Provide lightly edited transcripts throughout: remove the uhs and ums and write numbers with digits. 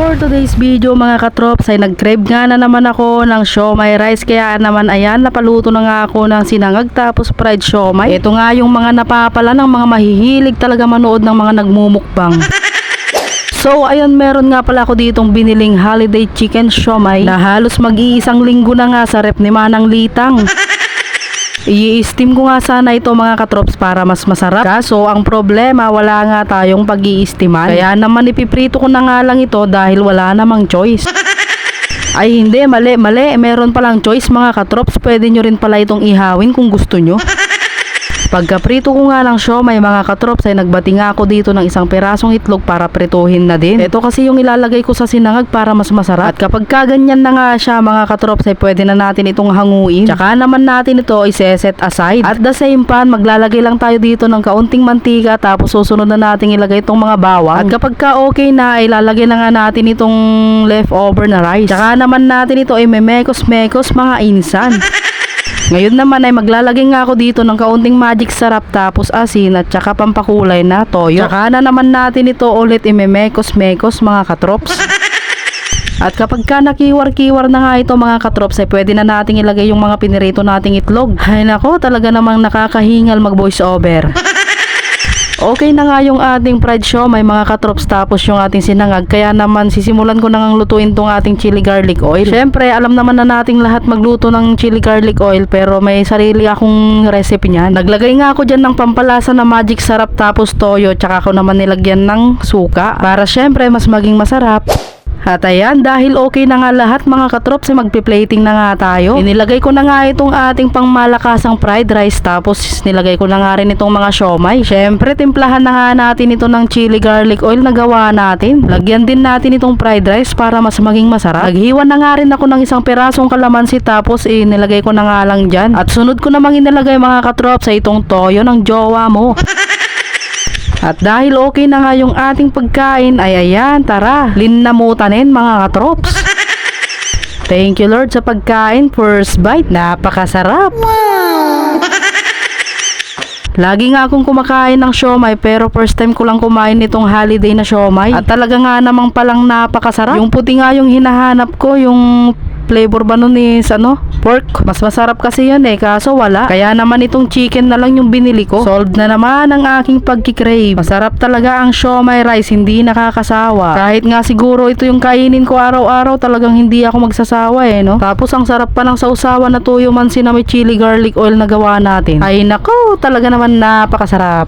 For today's video mga katrops ay nag-crave nga na naman ako ng siomai rice, kaya naman ayan napaluto na nga ako ng sinangag tapos fried siomai. Ito nga yung mga napapala ng mga mahihilig talaga manood ng mga nagmumukbang. So ayun, meron nga pala ako ditong biniling holiday chicken siomai na halos mag-iisang linggo na nga sa rep ni Manang Litang. I-steam ko nga sana ito mga katrops para mas masarap. Kaso ang problema, wala nga tayong pag-i-steaman. Kaya naman ipiprito ko na nga lang ito dahil wala namang choice. Ay hindi, mali. Meron palang choice mga katrops. Pwede nyo rin pala itong ihawin kung gusto nyo. Pagkaprito ko nga ng siomai mga katrops ay nagbati nga ako dito ng isang pirasong itlog para prituhin na din. Ito kasi yung ilalagay ko sa sinangag para mas masarap. At kapag kaganyan na nga siya mga katrops ay pwede na natin itong hanguin. Tsaka naman natin ito i-set aside. At the same pan, maglalagay lang tayo dito ng kaunting mantika tapos susunod na natin ilagay itong mga bawang. At kapag ka okay na ay lalagay na nga natin itong leftover na rice. Tsaka naman natin ito ay memekos-mekos mga insan. Ngayon naman ay maglalagay nga ako dito ng kaunting magic sarap tapos asin at saka pampakulay na toyo. Tsaka na naman natin ito ulit imemekos-mekos mga katrops. At kapag ka nakiwar-kiwar na nga ito mga katrops ay pwede na nating ilagay yung mga pinirito nating itlog. Ay nako, talaga namang nakakahingal mag voice over. Okay na nga yung ating fried siomai mga katrops tapos yung ating sinangag, kaya naman sisimulan ko na ngang lutuin tong ating chili garlic oil. Syempre alam naman na nating lahat magluto ng chili garlic oil pero may sarili akong recipe niyan. Naglagay nga ako dyan ng pampalasa na magic sarap tapos toyo, tsaka ako naman nilagyan ng suka para syempre mas maging masarap. At ayan, dahil okay na nga lahat mga katrops ay magpi-plating na nga tayo. Inilagay ko na nga itong ating pangmalakasang fried rice tapos nilagay ko na nga rin itong mga siomai. Syempre timplahan na nga natin ito ng chili garlic oil na gawa natin. Lagyan din natin itong fried rice para mas maging masarap. Naghiwa na nga rin ako ng isang pirasong kalamansi tapos nilagay ko na nga lang dyan. At sunod ko namang inilagay mga katrops ay itong toyo ng jowa mo. At dahil okay na nga yung ating pagkain ay ayan, tara, linamutanin mga katrops. Thank you Lord sa pagkain, first bite, napakasarap. Wow! Lagi nga akong kumakain ng siomai pero first time ko lang kumain nitong holiday na siomai. At talaga nga namang palang napakasarap. Yung puti nga yung hinahanap ko, yung flavor ba nun is pork. Mas masarap kasi yan kaso wala. Kaya naman itong chicken na lang yung binili ko. Solved na naman ang aking pagkikrave. Masarap talaga ang siomai rice, hindi nakakasawa. Kahit nga siguro ito yung kainin ko araw-araw, talagang hindi ako magsasawa no. Tapos ang sarap pa ng sausawan na tuyo mansi na may chili garlic oil na gawa natin. Ay nako, talaga naman napakasarap.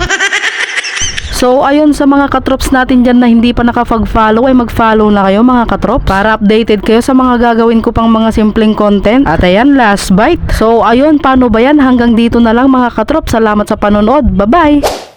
So ayun, sa mga katrops natin dyan na hindi pa nakapag-follow ay mag-follow na kayo mga katrops para updated kayo sa mga gagawin ko pang mga simpleng content. At ayan, last bite. So ayun, paano ba yan? Hanggang dito na lang mga katrops. Salamat sa panonood. Bye bye!